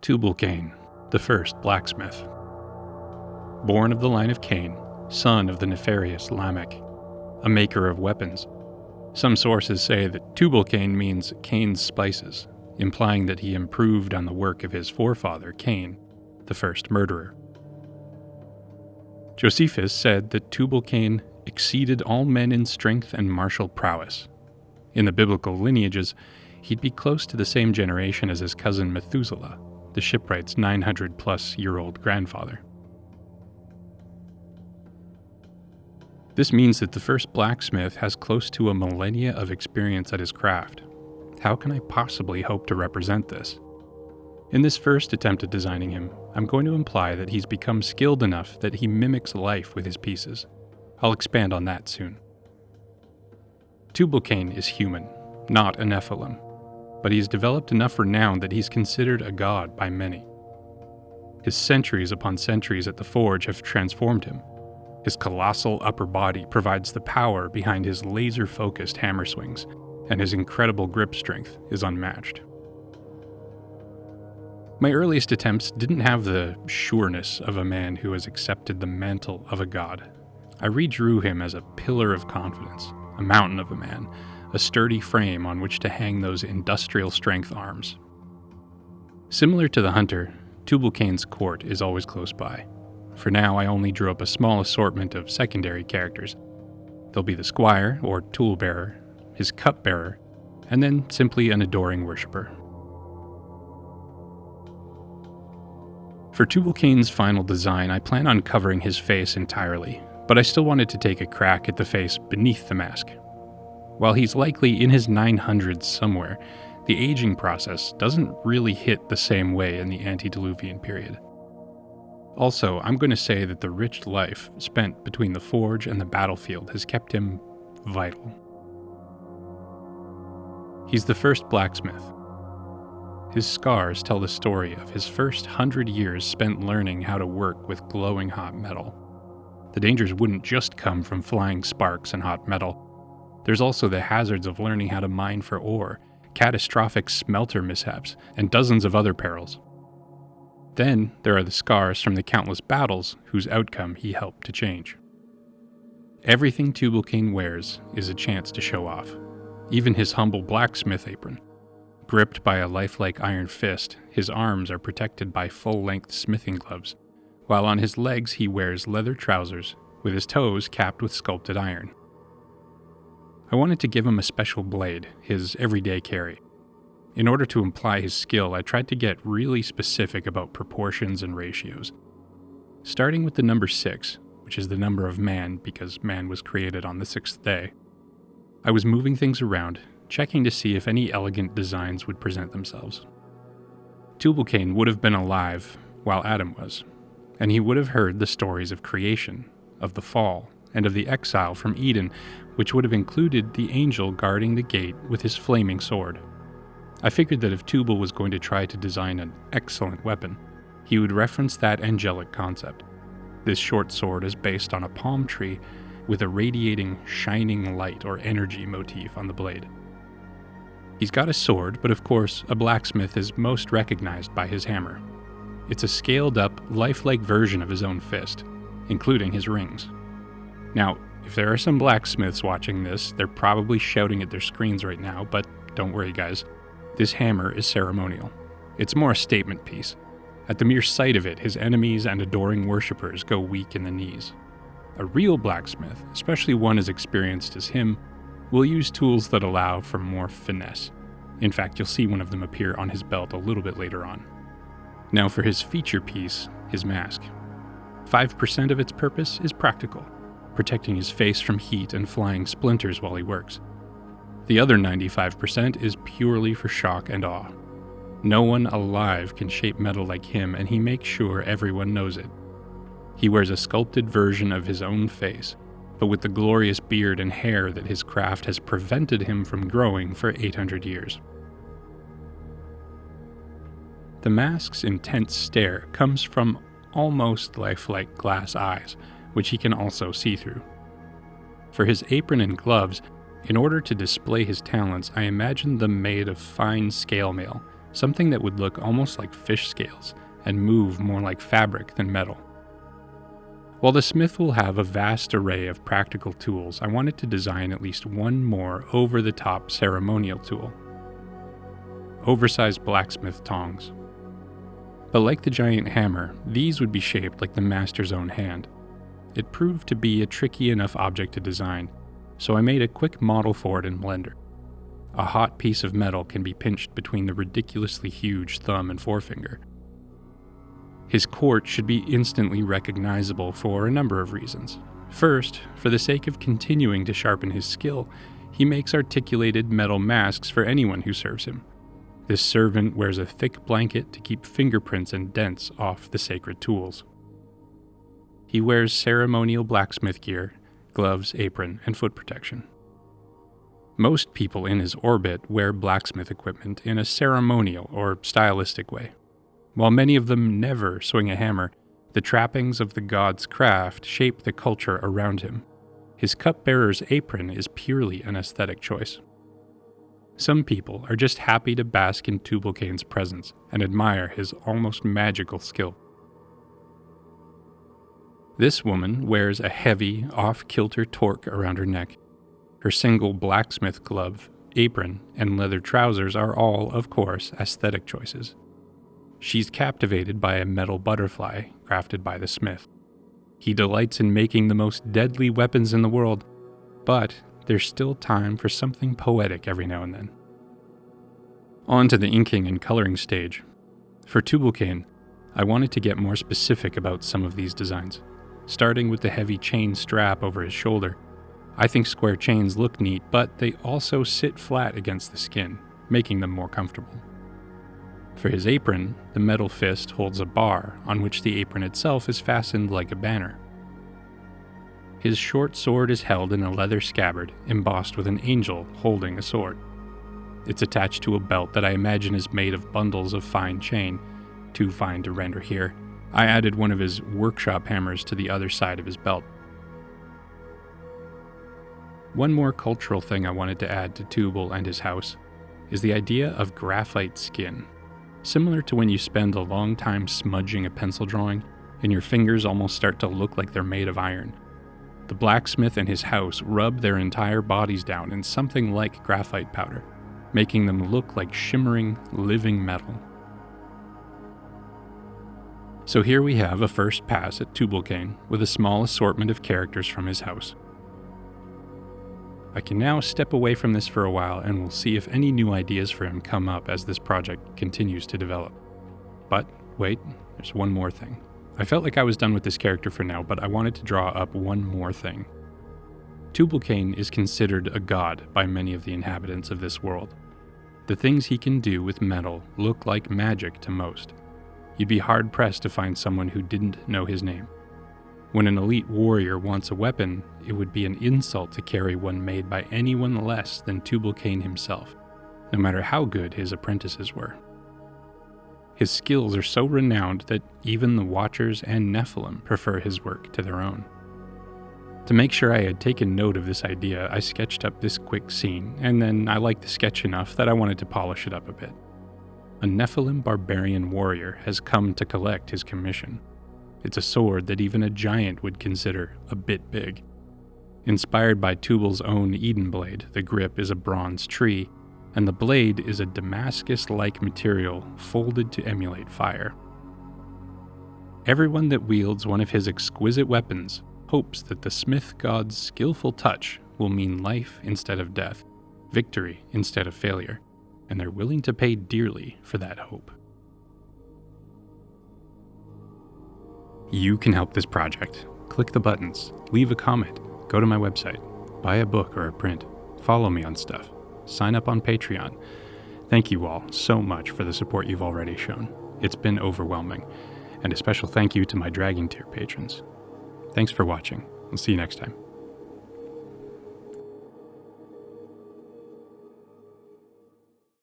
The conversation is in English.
Tubal-Cain, the first blacksmith. Born of the line of Cain, son of the nefarious Lamech, a maker of weapons. Some sources say that Tubal-Cain means Cain's spices, implying that he improved on the work of his forefather Cain, the first murderer. Josephus said that Tubal-Cain exceeded all men in strength and martial prowess. In the biblical lineages, he'd be close to the same generation as his cousin Methuselah, the shipwright's 900-plus-year-old grandfather. This means that the first blacksmith has close to a millennia of experience at his craft. How can I possibly hope to represent this? In this first attempt at designing him, I'm going to imply that he's become skilled enough that he mimics life with his pieces. I'll expand on that soon. Tubal-Cain is human, not a Nephilim, but he's developed enough renown that he's considered a god by many. His centuries upon centuries at the forge have transformed him. His colossal upper body provides the power behind his laser-focused hammer swings, and his incredible grip strength is unmatched. My earliest attempts didn't have the sureness of a man who has accepted the mantle of a god. I redrew him as a pillar of confidence, a mountain of a man, a sturdy frame on which to hang those industrial-strength arms. Similar to the hunter, Tubal-Cain's court is always close by. For now, I only drew up a small assortment of secondary characters. There'll be the squire, or tool-bearer, his cup-bearer, and then simply an adoring worshipper. For Tubal-Cain's final design, I plan on covering his face entirely, but I still wanted to take a crack at the face beneath the mask. While he's likely in his 900s somewhere, the aging process doesn't really hit the same way in the antediluvian period. Also, I'm going to say that the rich life spent between the forge and the battlefield has kept him vital. He's the first blacksmith. His scars tell the story of his first 100 years spent learning how to work with glowing hot metal. The dangers wouldn't just come from flying sparks and hot metal. There's also the hazards of learning how to mine for ore, catastrophic smelter mishaps, and dozens of other perils. Then there are the scars from the countless battles whose outcome he helped to change. Everything Tubal-Cain wears is a chance to show off, even his humble blacksmith apron. Gripped by a lifelike iron fist, his arms are protected by full-length smithing gloves, while on his legs he wears leather trousers with his toes capped with sculpted iron. I wanted to give him a special blade, his everyday carry. In order to imply his skill, I tried to get really specific about proportions and ratios. Starting with the number 6, which is the number of man because man was created on the 6th day, I was moving things around, checking to see if any elegant designs would present themselves. Tubal-Cain would have been alive while Adam was, and he would have heard the stories of creation, of the fall, and of the exile from Eden, which would have included the angel guarding the gate with his flaming sword. I figured that if Tubal was going to try to design an excellent weapon, he would reference that angelic concept. This short sword is based on a palm tree with a radiating, shining light or energy motif on the blade. He's got a sword, but of course, a blacksmith is most recognized by his hammer. It's a scaled-up, lifelike version of his own fist, including his rings. Now, if there are some blacksmiths watching this, they're probably shouting at their screens right now, but don't worry guys, this hammer is ceremonial. It's more a statement piece. At the mere sight of it, his enemies and adoring worshippers go weak in the knees. A real blacksmith, especially one as experienced as him, will use tools that allow for more finesse. In fact, you'll see one of them appear on his belt a little bit later on. Now for his feature piece, his mask. 5% of its purpose is practical, protecting his face from heat and flying splinters while he works. The other 95% is purely for shock and awe. No one alive can shape metal like him, and he makes sure everyone knows it. He wears a sculpted version of his own face, but with the glorious beard and hair that his craft has prevented him from growing for 800 years. The mask's intense stare comes from almost lifelike glass eyes, which he can also see through. For his apron and gloves, in order to display his talents, I imagined them made of fine scale mail, something that would look almost like fish scales and move more like fabric than metal. While the smith will have a vast array of practical tools, I wanted to design at least one more over-the-top ceremonial tool. Oversized blacksmith tongs. But like the giant hammer, these would be shaped like the master's own hand. It proved to be a tricky enough object to design, so I made a quick model for it in Blender. A hot piece of metal can be pinched between the ridiculously huge thumb and forefinger. His quart should be instantly recognizable for a number of reasons. First, for the sake of continuing to sharpen his skill, he makes articulated metal masks for anyone who serves him. This servant wears a thick blanket to keep fingerprints and dents off the sacred tools. He wears ceremonial blacksmith gear, gloves, apron, and foot protection. Most people in his orbit wear blacksmith equipment in a ceremonial or stylistic way. While many of them never swing a hammer, the trappings of the god's craft shape the culture around him. His cupbearer's apron is purely an aesthetic choice. Some people are just happy to bask in Tubal-Cain's presence and admire his almost magical skill. This woman wears a heavy, off-kilter torque around her neck. Her single blacksmith glove, apron, and leather trousers are all, of course, aesthetic choices. She's captivated by a metal butterfly crafted by the smith. He delights in making the most deadly weapons in the world, but there's still time for something poetic every now and then. On to the inking and coloring stage. For Tubal-Cain, I wanted to get more specific about some of these designs. Starting with the heavy chain strap over his shoulder, I think square chains look neat, but they also sit flat against the skin, making them more comfortable. For his apron, the metal fist holds a bar on which the apron itself is fastened like a banner. His short sword is held in a leather scabbard embossed with an angel holding a sword. It's attached to a belt that I imagine is made of bundles of fine chain, too fine to render here. I added one of his workshop hammers to the other side of his belt. One more cultural thing I wanted to add to Tubal and his house is the idea of graphite skin. Similar to when you spend a long time smudging a pencil drawing and your fingers almost start to look like they're made of iron. The blacksmith and his house rub their entire bodies down in something like graphite powder, making them look like shimmering, living metal. So here we have a first pass at Tubal-Cain with a small assortment of characters from his house. I can now step away from this for a while and we'll see if any new ideas for him come up as this project continues to develop. But wait, there's one more thing. I felt like I was done with this character for now, but I wanted to draw up one more thing. Tubal-Cain is considered a god by many of the inhabitants of this world. The things he can do with metal look like magic to most. You'd be hard-pressed to find someone who didn't know his name. When an elite warrior wants a weapon, it would be an insult to carry one made by anyone less than Tubal-Cain himself, no matter how good his apprentices were. His skills are so renowned that even the Watchers and Nephilim prefer his work to their own. To make sure I had taken note of this idea, I sketched up this quick scene, and then I liked the sketch enough that I wanted to polish it up a bit. A Nephilim barbarian warrior has come to collect his commission. It's a sword that even a giant would consider a bit big. Inspired by Tubal's own Eden blade, the grip is a bronze tree, and the blade is a Damascus-like material folded to emulate fire. Everyone that wields one of his exquisite weapons hopes that the smith god's skillful touch will mean life instead of death, victory instead of failure, and they're willing to pay dearly for that hope. You can help this project. Click the buttons, leave a comment, go to my website, buy a book or a print, follow me on stuff, sign up on Patreon. Thank you all so much for the support you've already shown. It's been overwhelming, and a special thank you to my Dragon Tier patrons. Thanks for watching. I'll see you next time.